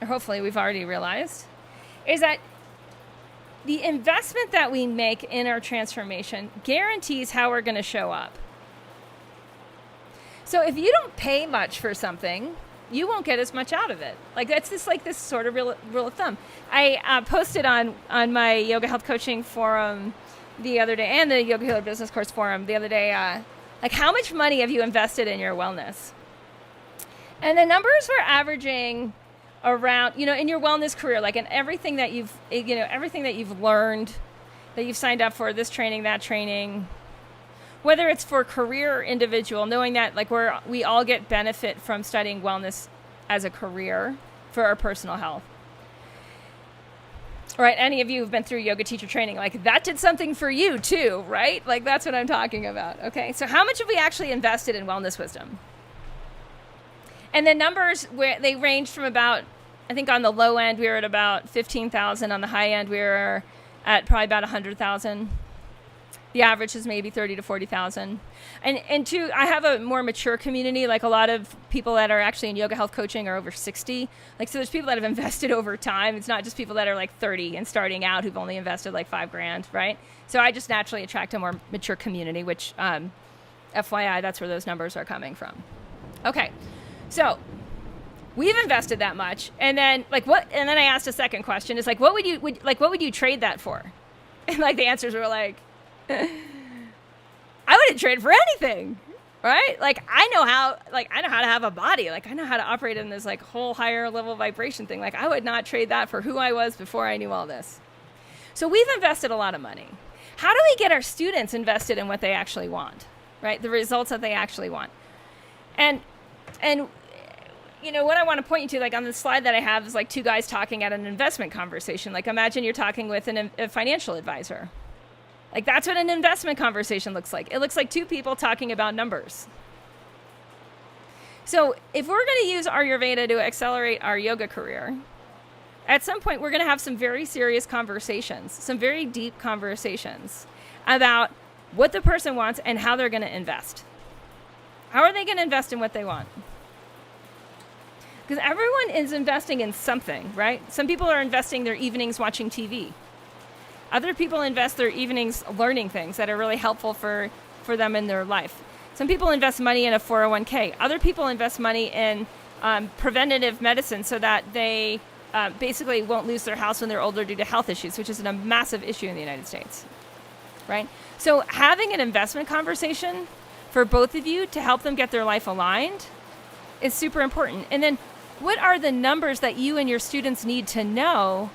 or hopefully we've already realized, is that the investment that we make in our transformation guarantees how we're going to show up. So if you don't pay much for something, you won't get as much out of it. Like, that's just like this sort of rule of thumb. I posted on my yoga health coaching forum the other day, and the Yoga Healer Business Course forum the other day, like, how much money have you invested in your wellness? And the numbers were averaging around, in your wellness career, like in everything that you've learned, that you've signed up for, this training, that training, whether it's for career or individual, knowing that like we all get benefit from studying wellness as a career for our personal health. Right? Any of you who've been through yoga teacher training, like that did something for you too, right? Like that's what I'm talking about. Okay. So how much have we actually invested in wellness wisdom? And the numbers, they ranged from about, I think on the low end, we were at about 15,000. On the high end, we were at probably about 100,000. The average is maybe 30 to 40,000. And two, I have a more mature community. Like a lot of people that are actually in yoga health coaching are over 60. Like, so there's people that have invested over time. It's not just people that are like 30 and starting out who've only invested like $5,000, right? So I just naturally attract a more mature community, which FYI, that's where those numbers are coming from. Okay. So we've invested that much. And then like what, and then I asked a second question, is like, what would you trade that for? And like the answers were like, I wouldn't trade for anything. Right? Like I know how to have a body. Like I know how to operate in this like whole higher level vibration thing. Like I would not trade that for who I was before I knew all this. So we've invested a lot of money. How do we get our students invested in what they actually want? Right? The results that they actually want. And you know, what I want to point you to, like on the slide that I have is like two guys talking at an investment conversation. Like imagine you're talking with a financial advisor. Like that's what an investment conversation looks like. It looks like two people talking about numbers. So if we're going to use Ayurveda to accelerate our yoga career, at some point we're going to have some very serious conversations, some very deep conversations about what the person wants and how they're going to invest. How are they going to invest in what they want? Because everyone is investing in something, right? Some people are investing their evenings watching TV. Other people invest their evenings learning things that are really helpful for them in their life. Some people invest money in a 401k. Other people invest money in preventative medicine so that they basically won't lose their house when they're older due to health issues, which is a massive issue in the United States, right? So having an investment conversation for both of you to help them get their life aligned is super important. And then what are the numbers that you and your students need to know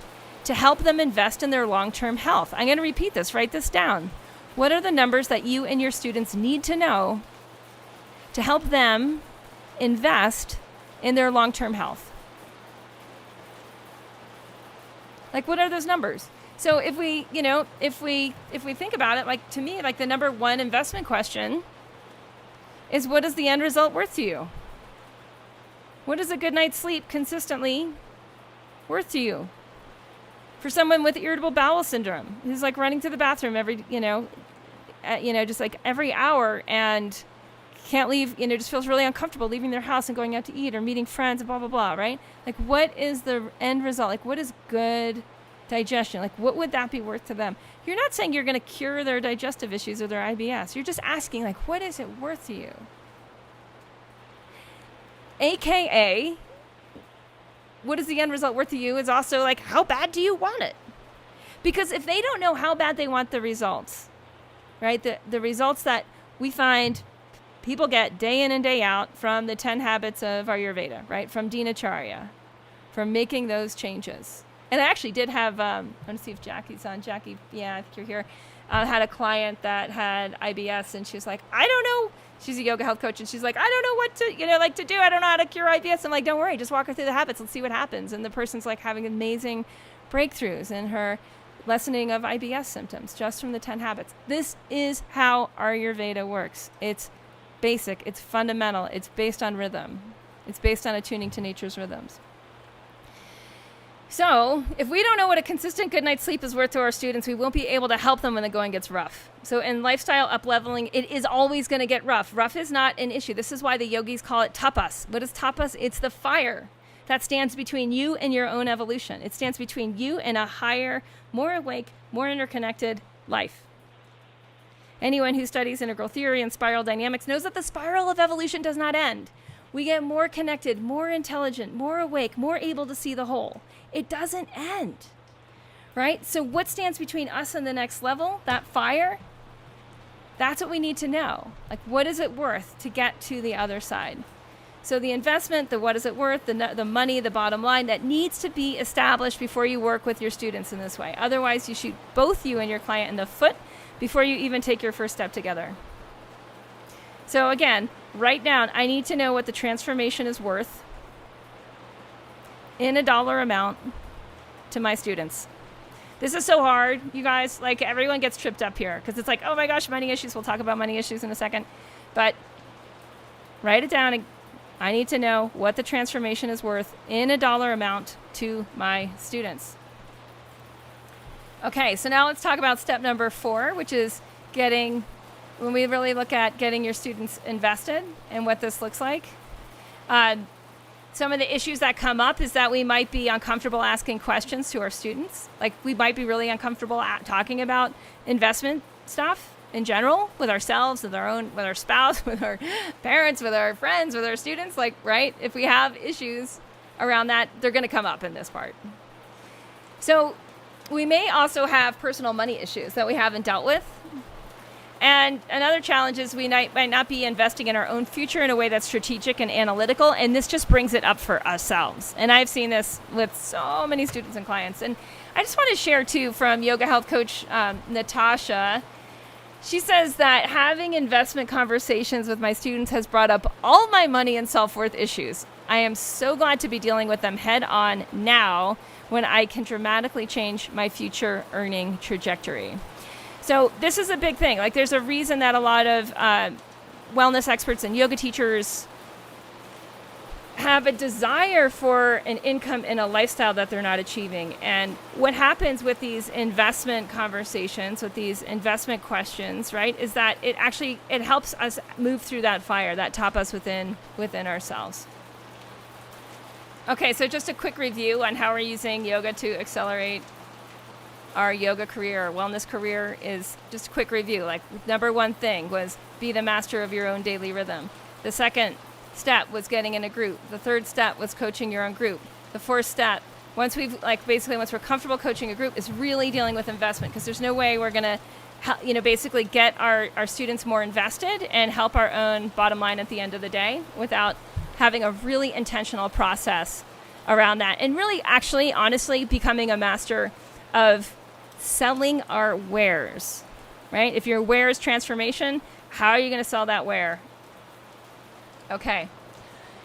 to help them invest in their long-term health? I'm going to repeat this. Write this down. What are the numbers that you and your students need to know to help them invest in their long-term health? Like, what are those numbers? So if we think about it, like to me, like the number one investment question is, what is the end result worth to you? What is a good night's sleep consistently worth to you? For someone with irritable bowel syndrome, who's like running to the bathroom every, just like every hour and can't leave, just feels really uncomfortable leaving their house and going out to eat or meeting friends and blah, blah, blah, right? Like what is the end result? Like what is good digestion? Like what would that be worth to them? You're not saying you're going to cure their digestive issues or their IBS. You're just asking like, what is it worth to you? AKA, what is the end result worth to you is also like, how bad do you want it? Because if they don't know how bad they want the results, right? The results that we find people get day in and day out from the 10 habits of Ayurveda, right? From Dinacharya, from making those changes. And I actually did have, I want to see if Jackie's on. Jackie, yeah, I think you're here. Had a client that had IBS and she was like, I don't know. She's a yoga health coach and she's like, I don't know what to do. I don't know how to cure IBS. I'm like, don't worry, just walk her through the habits. Let's see what happens. And the person's like having amazing breakthroughs in her lessening of IBS symptoms just from the 10 habits. This is how Ayurveda works. It's basic. It's fundamental. It's based on rhythm. It's based on attuning to nature's rhythms. So if we don't know what a consistent good night's sleep is worth to our students, we won't be able to help them when the going gets rough. So in lifestyle up-leveling, it is always going to get rough. Rough is not an issue. This is why the yogis call it tapas. What is tapas? It's the fire that stands between you and your own evolution. It stands between you and a higher, more awake, more interconnected life. Anyone who studies integral theory and spiral dynamics knows that the spiral of evolution does not end. We get more connected, more intelligent, more awake, more able to see the whole. It doesn't end, right? So what stands between us and the next level, that fire, that's what we need to know. Like, what is it worth to get to the other side? So the investment, the what is it worth, the money, the bottom line, that needs to be established before you work with your students in this way. Otherwise, you shoot both you and your client in the foot before you even take your first step together. So again, write down, I need to know what the transformation is worth in a dollar amount to my students. This is so hard, you guys. Like, everyone gets tripped up here because it's like, oh my gosh, money issues. We'll talk about money issues in a second. But write it down. I need to know what the transformation is worth in a dollar amount to my students. Okay, so now let's talk about step number 4, which is when we really look at getting your students invested and what this looks like. Some of the issues that come up is that we might be uncomfortable asking questions to our students. Like, we might be really uncomfortable talking about investment stuff in general with ourselves, with our spouse, with our parents, with our friends, with our students. Like, right? If we have issues around that, they're going to come up in this part. So we may also have personal money issues that we haven't dealt with. And another challenge is we might not be investing in our own future in a way that's strategic and analytical, and this just brings it up for ourselves. And I've seen this with so many students and clients. And I just want to share, too, from yoga health coach Natasha. She says that having investment conversations with my students has brought up all my money and self-worth issues. I am so glad to be dealing with them head on now when I can dramatically change my future earning trajectory. So this is a big thing. Like, there's a reason that a lot of wellness experts and yoga teachers have a desire for an income and a lifestyle that they're not achieving. And what happens with these investment conversations, with these investment questions, right, is that it helps us move through that fire, that top us within ourselves. Okay, so just a quick review on how we're using yoga to accelerate our yoga career, our wellness career, is just a quick review. Like, number one thing was be the master of your own daily rhythm. The second step was getting in a group. The third step was coaching your own group. The fourth step, once we're comfortable coaching a group, is really dealing with investment, because there's no way we're going to, basically get our students more invested and help our own bottom line at the end of the day without having a really intentional process around that. And really, actually, honestly, becoming a master of selling our wares, right? If your ware is transformation, how are you going to sell that ware? Okay.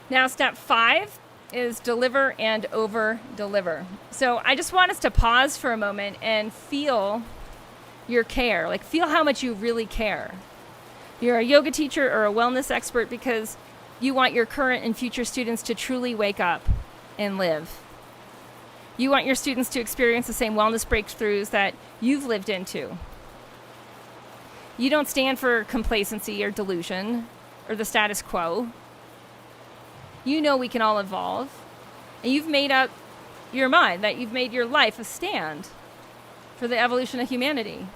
Now, step 5 is deliver and over deliver. So I just want us to pause for a moment and feel your care. Like, feel how much you really care. You're a yoga teacher or a wellness expert because you want your current and future students to truly wake up and live. You want your students to experience the same wellness breakthroughs that you've lived into. You don't stand for complacency or delusion or the status quo. You know we can all evolve. And you've made up your mind that you've made your life a stand for the evolution of humanity.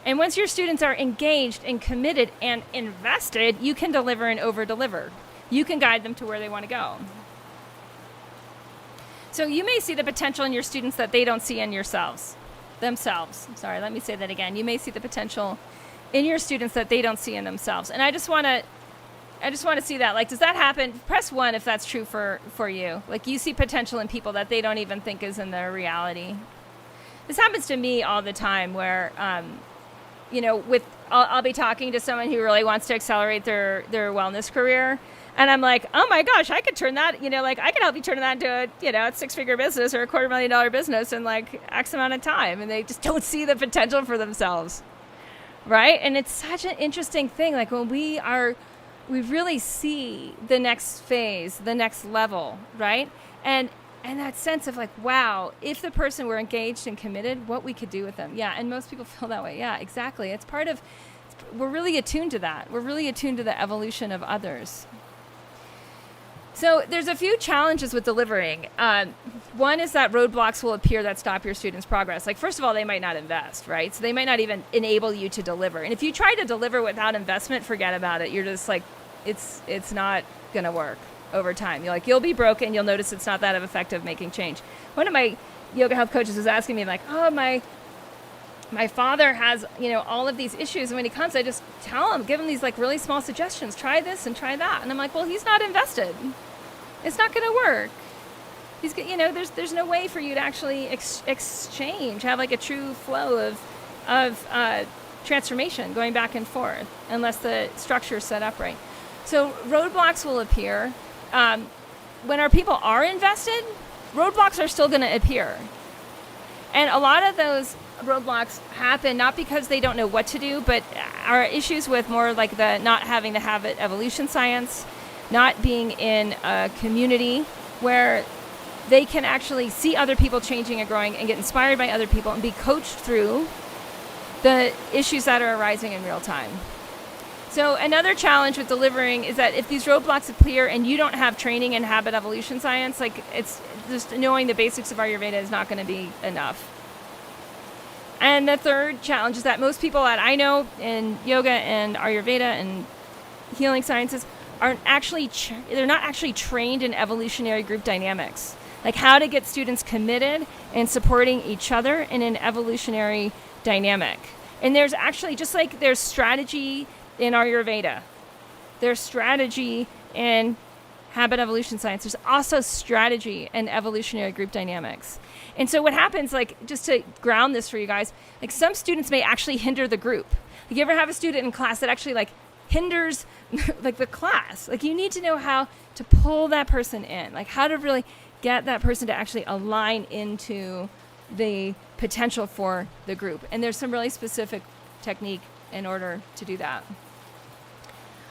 And once your students are engaged and committed and invested, you can deliver and over-deliver. You can guide them to where they want to go. So you may see the potential in your students that they don't see in themselves. Sorry, let me say that again. You may see the potential in your students that they don't see in themselves. And I just want to see that. Like, does that happen? Press 1 if that's true for you. Like, you see potential in people that they don't even think is in their reality. This happens to me all the time where, I'll be talking to someone who really wants to accelerate their wellness career. And I'm like, oh my gosh, I could turn that, I could help you turn that into a 6-figure business or a $250,000 business in like X amount of time. And they just don't see the potential for themselves. Right? And it's such an interesting thing. Like, when we really see the next phase, the next level, right? And that sense of like, wow, if the person were engaged and committed, what we could do with them. Yeah. And most people feel that way. Yeah, exactly. We're really attuned to that. We're really attuned to the evolution of others. So there's a few challenges with delivering. One is that roadblocks will appear that stop your students' progress. Like, first of all, they might not invest, right? So they might not even enable you to deliver. And if you try to deliver without investment, forget about it. You're just like, it's not going to work over time. You'll be broken. You'll notice it's not that effective making change. One of my yoga health coaches was asking me, like, oh, my father has, all of these issues. And when he comes, I just give him these like really small suggestions. Try this and try that. And I'm like, well, he's not invested. It's not going to work. There's no way for you to actually exchange, have like a true flow of transformation going back and forth, unless the structure is set up right. So roadblocks will appear. When our people are invested, roadblocks are still going to appear. And a lot of those roadblocks happen not because they don't know what to do, but are issues with more like the not having the habit evolution science, not being in a community where they can actually see other people changing and growing and get inspired by other people and be coached through the issues that are arising in real time. So another challenge with delivering is that if these roadblocks appear and you don't have training in habit evolution science, like, it's just knowing the basics of Ayurveda is not going to be enough. And the third challenge is that most people that I know in yoga and Ayurveda and healing sciences aren't actually they're not actually trained in evolutionary group dynamics, like how to get students committed and supporting each other in an evolutionary dynamic. And there's actually, just like there's strategy in Ayurveda, there's strategy in habit evolution science, there's also strategy in evolutionary group dynamics. And so what happens, like, just to ground this for you guys, like some students may actually hinder the group. Like, you ever have a student in class that actually like hinders like the class? Like, you need to know how to pull that person in, like how to really get that person to actually align into the potential for the group. And there's some really specific technique in order to do that.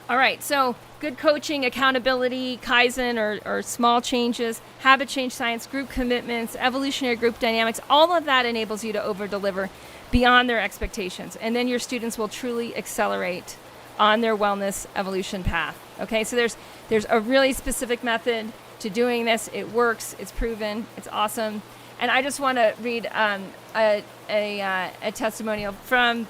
All right, so good coaching, accountability, Kaizen or small changes, habit change science, group commitments, evolutionary group dynamics, all of that enables you to over-deliver beyond their expectations. And then your students will truly accelerate on their wellness evolution path. Okay, so there's a really specific method to doing this. It works, it's proven, it's awesome. And I just want to read a testimonial from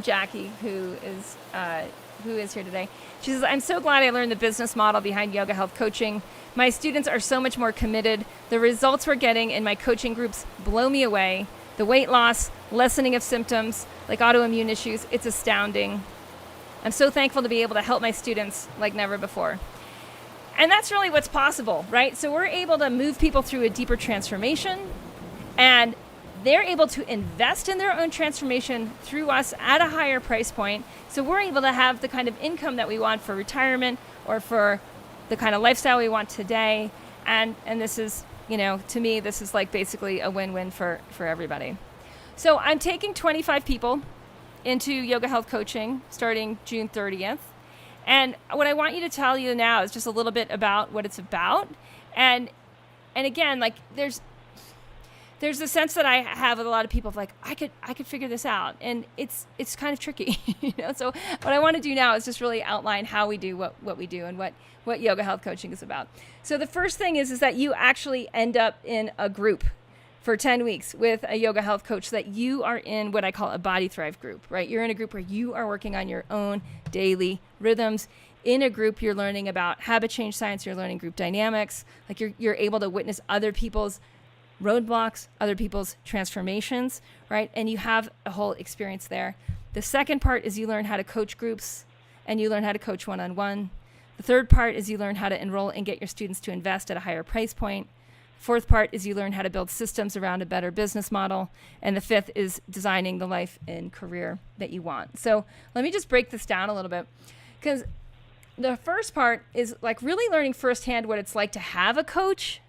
Jackie, who is here today. She says, "I'm so glad I learned the business model behind yoga health coaching. My students are so much more committed. The results we're getting in my coaching groups blow me away. The weight loss, lessening of symptoms like autoimmune issues, it's astounding. I'm so thankful to be able to help my students like never before." And that's really what's possible, right? So we're able to move people through a deeper transformation, and they're able to invest in their own transformation through us at a higher price point. So we're able to have the kind of income that we want for retirement or for the kind of lifestyle we want today. And this is, to me, this is like basically a win-win for everybody. So I'm taking 25 people into yoga health coaching starting June 30th. And what I want you to tell you now is just a little bit about what it's about. And again, like there's the sense that I have with a lot of people of like, I could figure this out. And it's kind of tricky, So what I want to do now is just really outline how we do what we do and what yoga health coaching is about. So the first thing is that you actually end up in a group for 10 weeks with a yoga health coach, that you are in what I call a Body Thrive group, right? You're in a group where you are working on your own daily rhythms. In a group, you're learning about habit change science, you're learning group dynamics, like you're able to witness other people's roadblocks, other people's transformations, right? And you have a whole experience there. The second part is you learn how to coach groups and you learn how to coach one-on-one. The third part is you learn how to enroll and get your students to invest at a higher price point. Fourth part is you learn how to build systems around a better business model. And the fifth is designing the life and career that you want. So let me just break this down a little bit, because the first part is like really learning firsthand what it's like to have a coach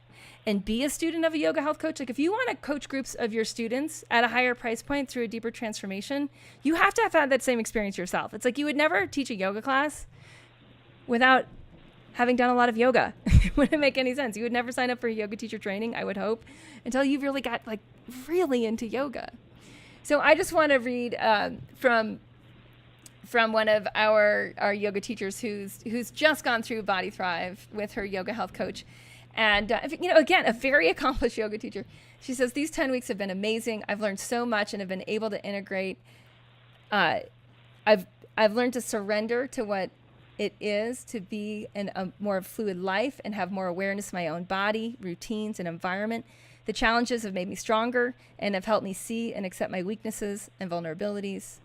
and be a student of a yoga health coach. Like if you want to coach groups of your students at a higher price point through a deeper transformation, you have to have had that same experience yourself. It's like you would never teach a yoga class without having done a lot of yoga. It wouldn't make any sense. You would never sign up for yoga teacher training, I would hope, until you really got like really into yoga. So I just want to read from one of our yoga teachers who's just gone through Body Thrive with her yoga health coach. And, again, a very accomplished yoga teacher. She says, "These 10 weeks have been amazing. I've learned so much and have been able to integrate. I've learned to surrender to what it is to be in a more fluid life and have more awareness of my own body, routines, and environment. The challenges have made me stronger and have helped me see and accept my weaknesses and vulnerabilities,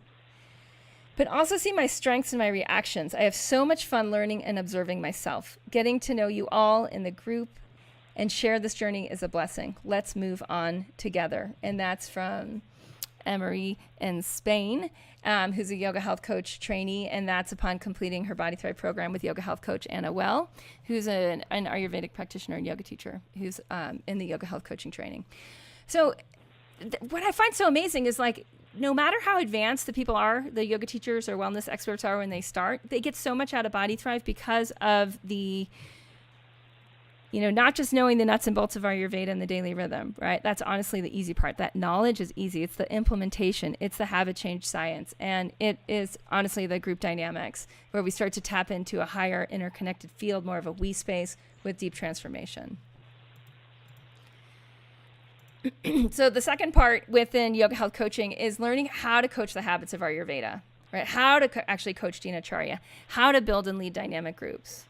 but also see my strengths and my reactions. I have so much fun learning and observing myself. Getting to know you all in the group and share this journey is a blessing. Let's move on together." And that's from Emery in Spain, who's a yoga health coach trainee, and that's upon completing her Body Thrive program with yoga health coach Anna Well, who's an Ayurvedic practitioner and yoga teacher who's in the yoga health coaching training. So what I find so amazing is like, no matter how advanced the people are, the yoga teachers or wellness experts are when they start, they get so much out of Body Thrive because of the, not just knowing the nuts and bolts of Ayurveda and the daily rhythm, right? That's honestly the easy part. That knowledge is easy. It's the implementation. It's the habit change science. And it is honestly the group dynamics where we start to tap into a higher interconnected field, more of a we space with deep transformation. So the second part within yoga health coaching is learning how to coach the habits of Ayurveda, right? How to actually coach Dinacharya, how to build and lead dynamic groups.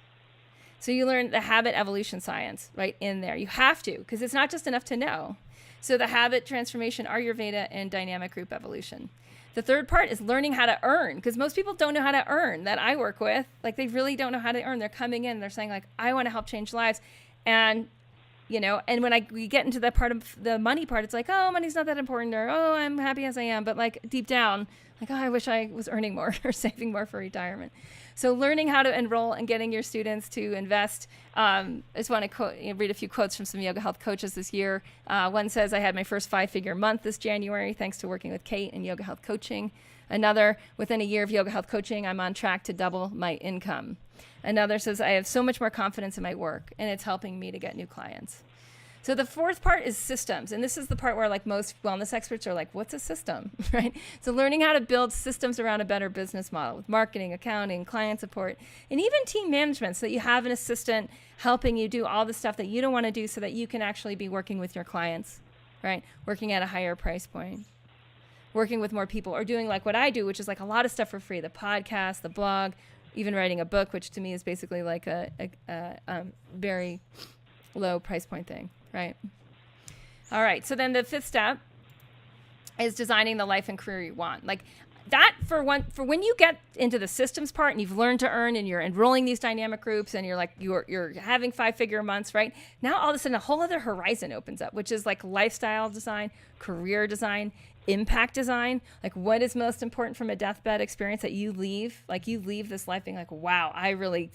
So you learn the habit evolution science right in there. You have to, because it's not just enough to know. So the habit transformation, Ayurveda, and dynamic group evolution. The third part is learning how to earn, because most people don't know how to earn that I work with. Like, they really don't know how to earn. They're coming in, they're saying like, I want to help change lives. And, you know, and when we get into that part of the money part, it's like, oh, money's not that important, or, oh, I'm happy as I am. But like deep down, like, oh, I wish I was earning more or saving more for retirement. So learning how to enroll and getting your students to invest. I just want to read a few quotes from some yoga health coaches this year. One says, I had my first 5-figure month this January, thanks to working with Kate in yoga health coaching. Another, within a year of yoga health coaching, I'm on track to double my income. Another says, I have so much more confidence in my work, and it's helping me to get new clients. So the fourth part is systems. And this is the part where like most wellness experts are like, what's a system, right? So learning how to build systems around a better business model with marketing, accounting, client support, and even team management, so that you have an assistant helping you do all the stuff that you don't want to do, so that you can actually be working with your clients, right? Working at a higher price point, working with more people, or doing like what I do, which is like a lot of stuff for free, the podcast, the blog, even writing a book, which to me is basically like a very low price point thing. Right. All right. So then the fifth step is designing the life and career you want. Like that for when you get into the systems part and you've learned to earn and you're enrolling these dynamic groups and you're like, you're having 5-figure months, right? Now all of a sudden a whole other horizon opens up, which is like lifestyle design, career design, impact design. Like, what is most important from a deathbed experience that you leave? Like, you leave this life being like, wow, I really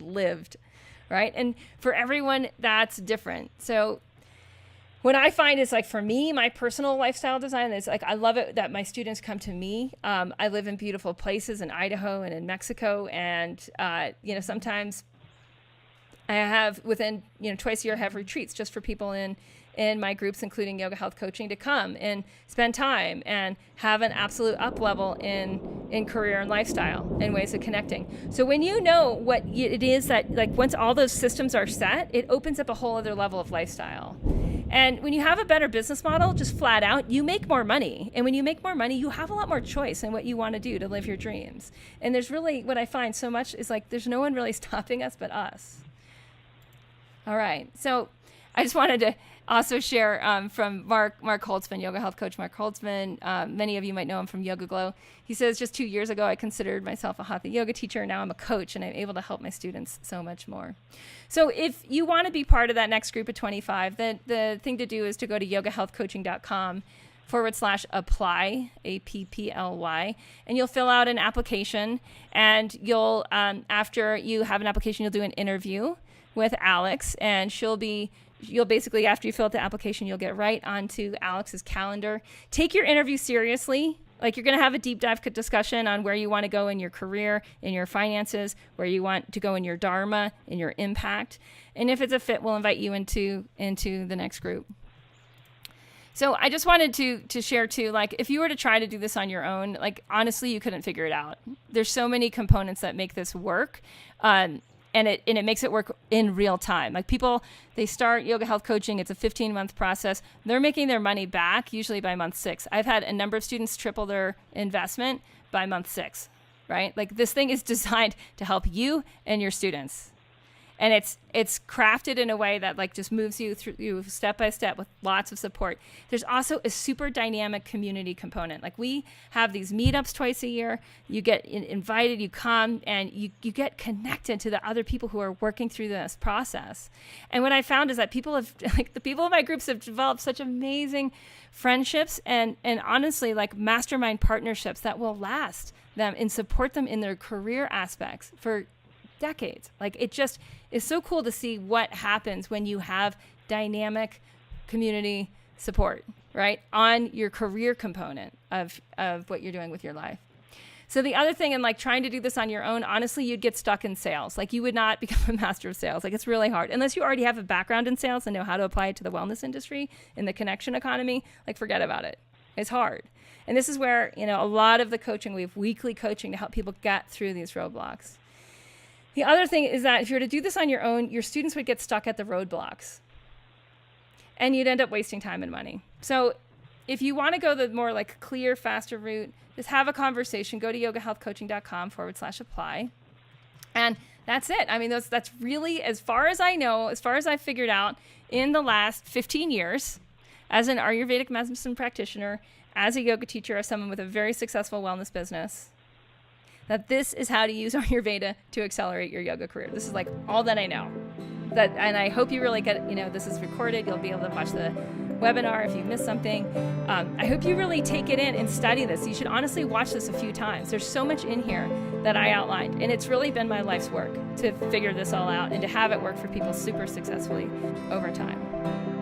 lived. Right. And for everyone, that's different. So what I find is like, for me, my personal lifestyle design is like, I love it that my students come to me. I live in beautiful places in Idaho and in Mexico. And, sometimes I have within, twice a year, I have retreats just for people in my groups, including yoga health coaching, to come and spend time and have an absolute up level in career and lifestyle and ways of connecting. So when you know what it is that, like, once all those systems are set, it opens up a whole other level of lifestyle. And when you have a better business model, just flat out, you make more money. And when you make more money, you have a lot more choice in what you want to do to live your dreams. And there's really, what I find so much is like, there's no one really stopping us but us. All right. So I just wanted to also share from Mark Holtzman, yoga health coach Mark Holtzman. Many of you might know him from Yoga Glow. He says, just 2 years ago, I considered myself a hatha yoga teacher. Now I'm a coach, and I'm able to help my students so much more. So if you want to be part of that next group of 25, the thing to do is to go to yogahealthcoaching.com/apply, APPLY, and you'll fill out an application. And you'll, after you have an application, you'll do an interview with Alex, and you'll basically, after you fill out the application, you'll get right onto Alex's calendar. Take your interview seriously. Like, you're going to have a deep dive discussion on where you want to go in your career, in your finances, where you want to go in your dharma, in your impact. And if it's a fit, we'll invite you into the next group. So I just wanted to share too, like, if you were to try to do this on your own, like, honestly, you couldn't figure it out. There's so many components that make this work. And it makes it work in real time. Like, people, they start yoga health coaching. It's a 15-month process. They're making their money back usually by month 6. I've had a number of students triple their investment by month 6, right? Like, this thing is designed to help you and your students. And it's crafted in a way that, like, just moves you through step by step with lots of support. There's also a super dynamic community component. Like, we have these meetups twice a year. You get invited, you come, and you get connected to the other people who are working through this process. And what I found is that the people in my groups have developed such amazing friendships and honestly, like, mastermind partnerships that will last them and support them in their career aspects for decades. Like, it just is so cool to see what happens when you have dynamic community support, right, on your career component of what you're doing with your life. So the other thing, and like trying to do this on your own, honestly, you'd get stuck in sales. Like, you would not become a master of sales. Like, it's really hard unless you already have a background in sales and know how to apply it to the wellness industry in the connection economy. Like, forget about it. It's hard. And this is where, a lot of the coaching, we have weekly coaching to help people get through these roadblocks. The other thing is that if you were to do this on your own, your students would get stuck at the roadblocks and you'd end up wasting time and money. So if you want to go the more like clear, faster route, just have a conversation. Go to yogahealthcoaching.com/apply. And That's it. I mean, that's really, as far as I know, as far as I've figured out in the last 15 years as an Ayurvedic medicine practitioner, as a yoga teacher, as someone with a very successful wellness business, that this is how to use Ayurveda to accelerate your yoga career. This is like all that I know. And I hope you really get, this is recorded. You'll be able to watch the webinar if you missed something. I hope you really take it in and study this. You should honestly watch this a few times. There's so much in here that I outlined, and it's really been my life's work to figure this all out and to have it work for people super successfully over time.